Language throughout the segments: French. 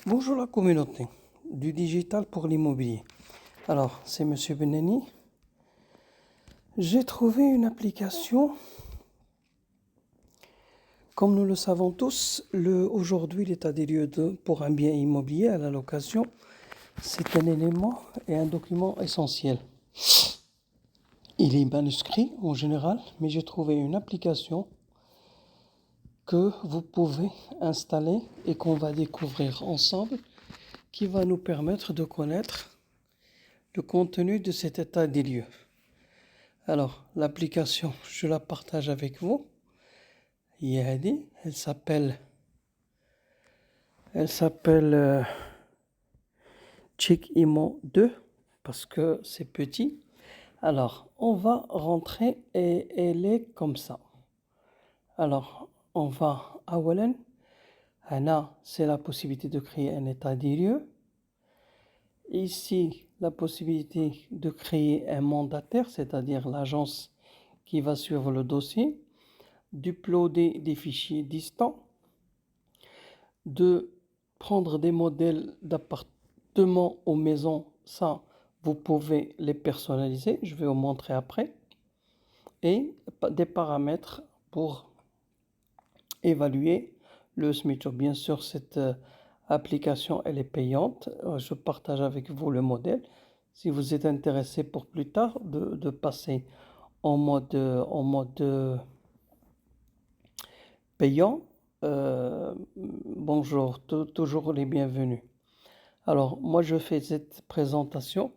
Bonjour la communauté du digital pour l'immobilier. Alors, c'est Monsieur Beneni. J'ai trouvé une application. Comme nous le savons tous, aujourd'hui, l'état des lieux pour un bien immobilier à la location, c'est un élément et un document essentiel. Il est manuscrit en général, mais j'ai trouvé une application que vous pouvez installer et qu'on va découvrir ensemble, qui va nous permettre de connaître le contenu de cet état des lieux. Alors, l'application, je la partage avec vous. Yahdi, elle s'appelle Check Imo 2 parce que c'est petit. Alors, on va rentrer et elle est comme ça. Alors, on va à Wallen. C'est la possibilité de créer un état des lieux. Ici, la possibilité de créer un mandataire, c'est-à-dire l'agence qui va suivre le dossier, d'uploader des fichiers distants, de prendre des modèles d'appartements ou maisons, ça, vous pouvez les personnaliser, je vais vous montrer après, et des paramètres pour évaluer le SMITO. Bien sûr, cette application, elle est payante. Je partage avec vous le modèle. Si vous êtes intéressé pour plus tard de passer en mode payant, bonjour, toujours les bienvenus. Alors, moi, je fais cette présentation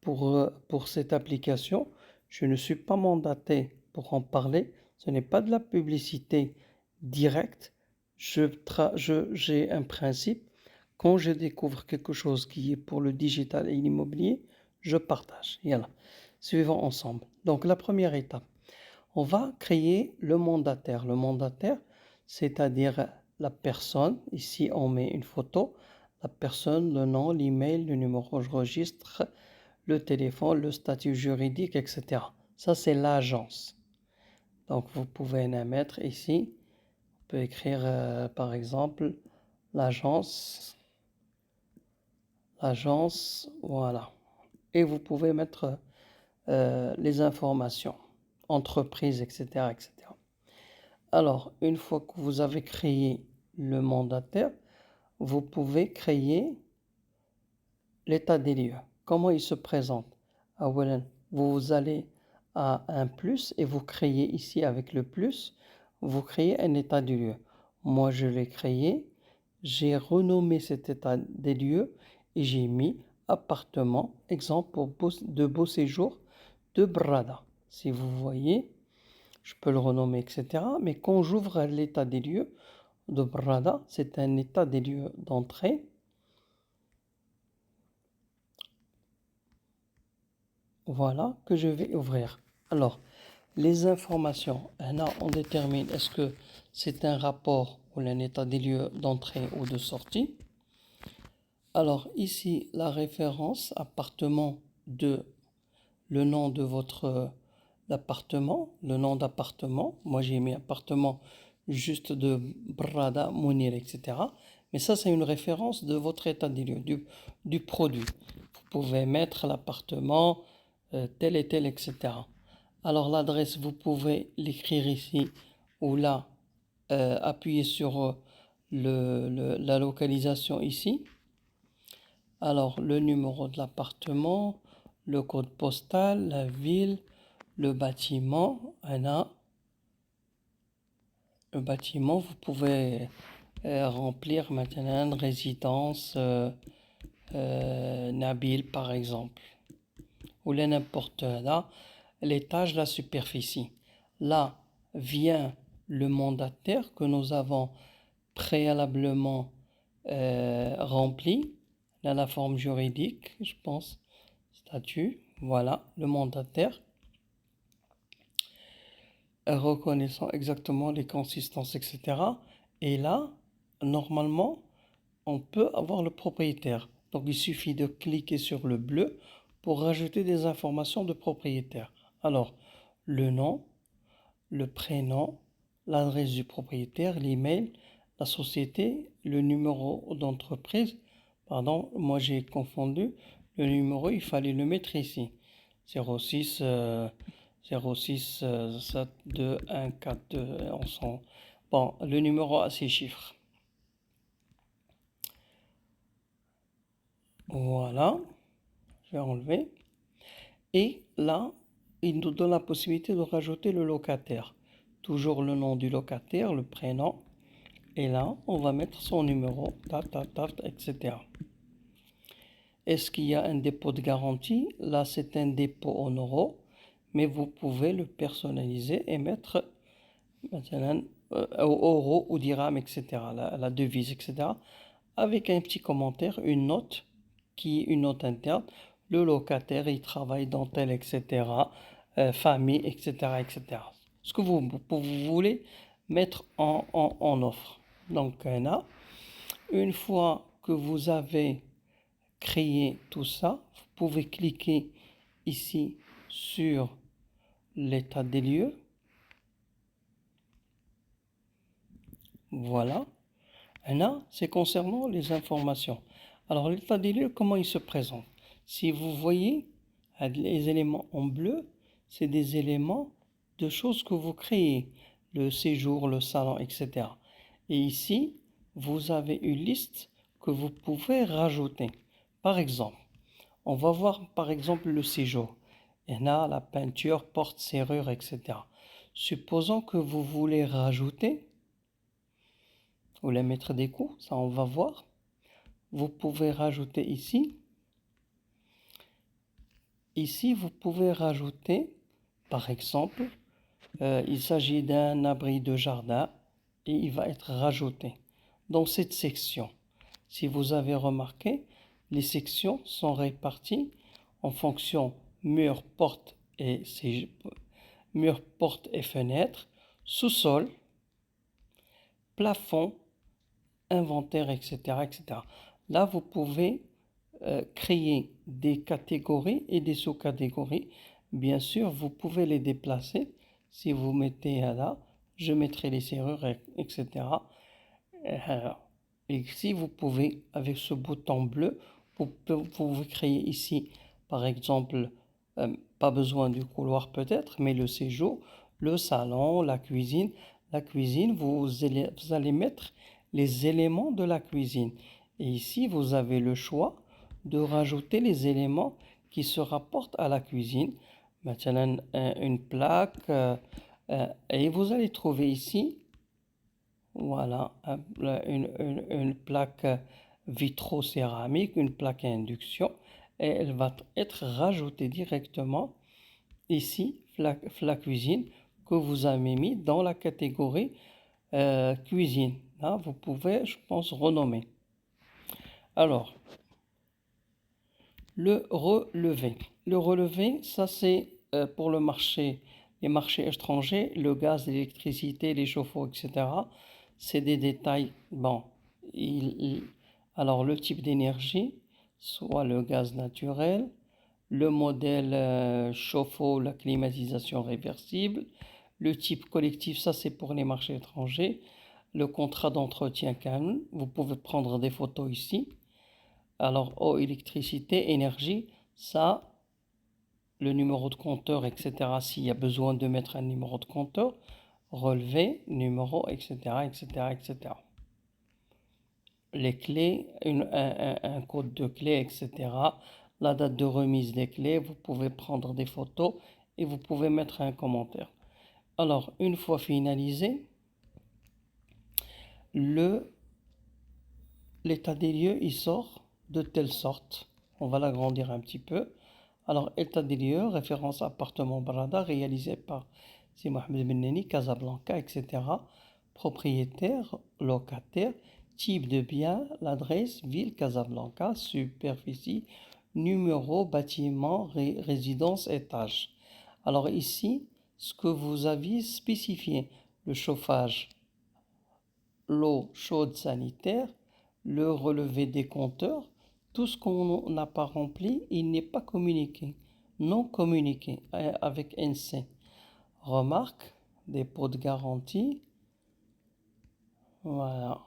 pour cette application. Je ne suis pas mandaté pour en parler. Ce n'est pas de la publicité directe. J'ai un principe. Quand je découvre quelque chose qui est pour le digital et l'immobilier, je partage. Voilà. Suivons ensemble. Donc, la première étape, on va créer le mandataire. Le mandataire, c'est-à-dire la personne. Ici, on met une photo. La personne, le nom, l'email, le numéro de registre, le téléphone, le statut juridique, etc. Ça, c'est l'agence. Donc, vous pouvez la mettre ici. On peut écrire, par exemple, l'agence, voilà. Et vous pouvez mettre les informations, entreprise, etc., etc. Alors, une fois que vous avez créé le mandataire, vous pouvez créer l'état des lieux. Comment il se présente? Vous allez à un plus et vous créez ici avec le plus, vous créez un état des lieux. Moi, je l'ai créé, j'ai renommé cet état des lieux et j'ai mis appartement, exemple de beau séjour de Brada. Si vous voyez, je peux le renommer, etc. Mais quand j'ouvre l'état des lieux de Brada, c'est un état des lieux d'entrée. Voilà, que je vais ouvrir. Alors, les informations, là, on détermine est-ce que c'est un rapport ou un état des lieux d'entrée ou de sortie. Alors, ici, la référence appartement de le nom de votre appartement, le nom d'appartement. Moi, j'ai mis appartement juste de Brada, Mounir, etc. Mais ça, c'est une référence de votre état des lieux, du produit. Vous pouvez mettre l'appartement, tel et tel, etc. Alors, l'adresse, vous pouvez l'écrire ici ou là, appuyer sur la localisation ici. Alors, le numéro de l'appartement, le code postal, la ville, le bâtiment. Le bâtiment, vous pouvez remplir maintenant une résidence Nabil, par exemple. Ou n'importe là, l'étage, la superficie. Là vient le mandataire que nous avons préalablement rempli. Là, la forme juridique, je pense, statut, voilà, le mandataire, reconnaissant exactement les consistances, etc. Et là, normalement, on peut avoir le propriétaire. Donc, il suffit de cliquer sur le bleu pour rajouter des informations de propriétaire. Alors, le nom, le prénom, l'adresse du propriétaire, l'email, la société, le numéro d'entreprise, pardon, moi j'ai confondu, le numéro, il fallait le mettre ici. 06 06 7 2 1 4 2 on sent. Bon, le numéro a 6 chiffres. Voilà, je vais enlever. Et là, il nous donne la possibilité de rajouter le locataire. Toujours le nom du locataire, le prénom. Et là, on va mettre son numéro, etc. Est-ce qu'il y a un dépôt de garantie? Là, c'est un dépôt en euros, mais vous pouvez le personnaliser et mettre maintenant euros ou dirham, etc. La devise, etc. Avec un petit commentaire, une note une note interne. Le locataire, il travaille dans tel, etc. Famille, etc., etc. Ce que vous voulez mettre en offre. Donc là, une fois que vous avez créé tout ça, vous pouvez cliquer ici sur l'état des lieux. Voilà. Et là, c'est concernant les informations. Alors, l'état des lieux, comment il se présente? Si vous voyez les éléments en bleu, c'est des éléments de choses que vous créez, le séjour, le salon, etc. Et ici, vous avez une liste que vous pouvez rajouter. Par exemple, on va voir par exemple le séjour. Il y en a la peinture, porte, serrure, etc. Supposons que vous voulez rajouter, vous voulez mettre des coûts, ça on va voir. Vous pouvez rajouter ici. Ici, vous pouvez rajouter, par exemple, il s'agit d'un abri de jardin et il va être rajouté dans cette section. Si vous avez remarqué, les sections sont réparties en fonction murs, portes et fenêtres, sous-sol, plafond, inventaire, etc., etc. Là, vous pouvez créer des catégories et des sous-catégories. Bien sûr, vous pouvez les déplacer. Si vous mettez là, je mettrai les serrures, etc. Et ici, vous pouvez, avec ce bouton bleu, vous pouvez créer ici, par exemple, pas besoin du couloir peut-être, mais le séjour, le salon, la cuisine. La cuisine, vous allez mettre les éléments de la cuisine. Et ici, vous avez le choix de rajouter les éléments qui se rapportent à la cuisine. Maintenant, une plaque, et vous allez trouver ici, voilà, une plaque vitro-céramique, une plaque à induction, et elle va être rajoutée directement ici, la cuisine, que vous avez mis dans la catégorie cuisine. Là, vous pouvez, je pense, renommer. Alors, le relevé. Le relevé, ça c'est pour les marchés étrangers, le gaz, l'électricité, les chauffe-eau, etc. C'est des détails. Bon, alors le type d'énergie, soit le gaz naturel, le modèle chauffe-eau, la climatisation réversible, le type collectif, ça c'est pour les marchés étrangers, le contrat d'entretien calme, vous pouvez prendre des photos ici. Alors, eau, électricité, énergie, ça, le numéro de compteur, etc. S'il y a besoin de mettre un numéro de compteur, relevé, numéro, etc., etc., etc. Les clés, un code de clé, etc. La date de remise des clés, vous pouvez prendre des photos et vous pouvez mettre un commentaire. Alors, une fois finalisé, l'état des lieux, il sort de telle sorte. On va l'agrandir un petit peu. Alors, état des lieux, référence appartement Barada, réalisé par Si Mohamed Benneni, Casablanca, etc. Propriétaire, locataire, type de bien, l'adresse, ville, Casablanca, superficie, numéro, bâtiment, résidence, étage. Alors ici, ce que vous aviez spécifié, le chauffage, l'eau chaude sanitaire, le relevé des compteurs, tout ce qu'on n'a pas rempli, il n'est pas communiqué, non communiqué avec NC. Remarque, dépôt de garantie, voilà.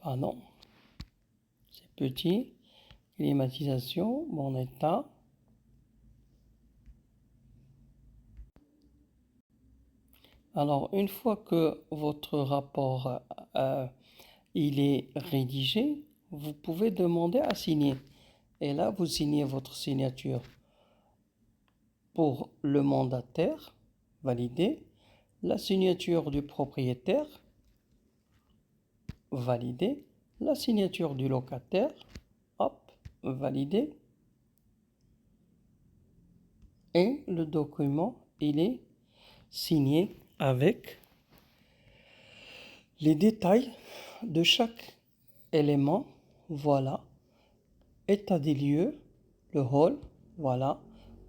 Pardon. C'est petit. Climatisation, bon état. Alors, une fois que votre rapport il est rédigé, vous pouvez demander à signer. Et là, vous signez votre signature pour le mandataire, validé, la signature du propriétaire, validé, la signature du locataire, hop, validé, et le document, il est signé avec les détails de chaque élément. Voilà, état des lieux, le hall, voilà,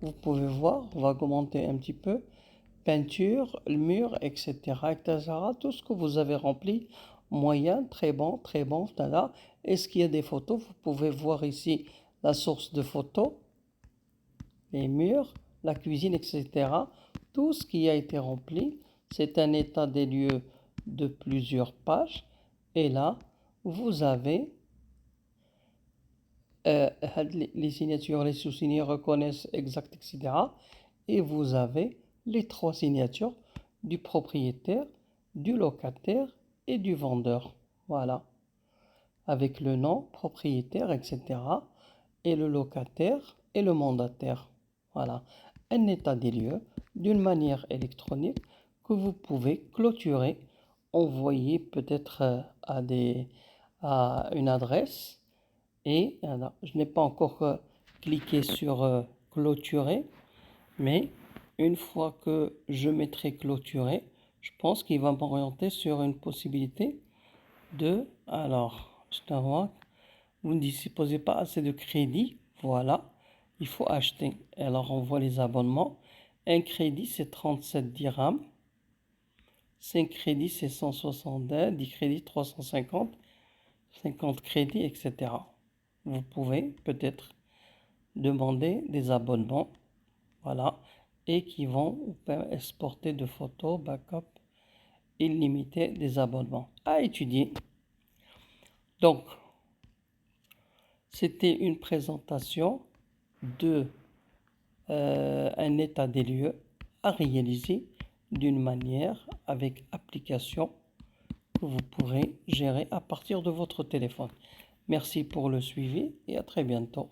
vous pouvez voir, on va augmenter un petit peu, peinture, le mur, etc., tout ce que vous avez rempli, moyen, très bon, voilà. Est-ce qu'il y a des photos? Vous pouvez voir ici la source de photos, les murs, la cuisine, etc. Tout ce qui a été rempli, c'est un état des lieux de plusieurs pages. Et là, vous avez les signatures, les sous-signés reconnaissent exact, etc. Et vous avez les 3 signatures du propriétaire, du locataire et du vendeur. Voilà. Avec le nom, propriétaire, etc. Et le locataire et le mandataire. Voilà. Un état des lieux d'une manière électronique que vous pouvez clôturer, envoyer peut-être à une adresse. Et alors, je n'ai pas encore cliqué sur clôturer, mais une fois que je mettrai clôturer, je pense qu'il va m'orienter sur une possibilité de, alors, je t'envoie, vous ne disposez pas assez de crédit, voilà, il faut acheter. Alors, on voit les abonnements. Un crédit, c'est 37 dirhams. 5 crédits, c'est 170. 10 crédits, 350. 50 crédits, etc. Vous pouvez peut-être demander des abonnements, voilà, et qui vont vous exporter de photos, backup illimité des abonnements à étudier. Donc, c'était une présentation de un état des lieux à réaliser d'une manière avec application que vous pourrez gérer à partir de votre téléphone. Merci pour le suivi et à très bientôt.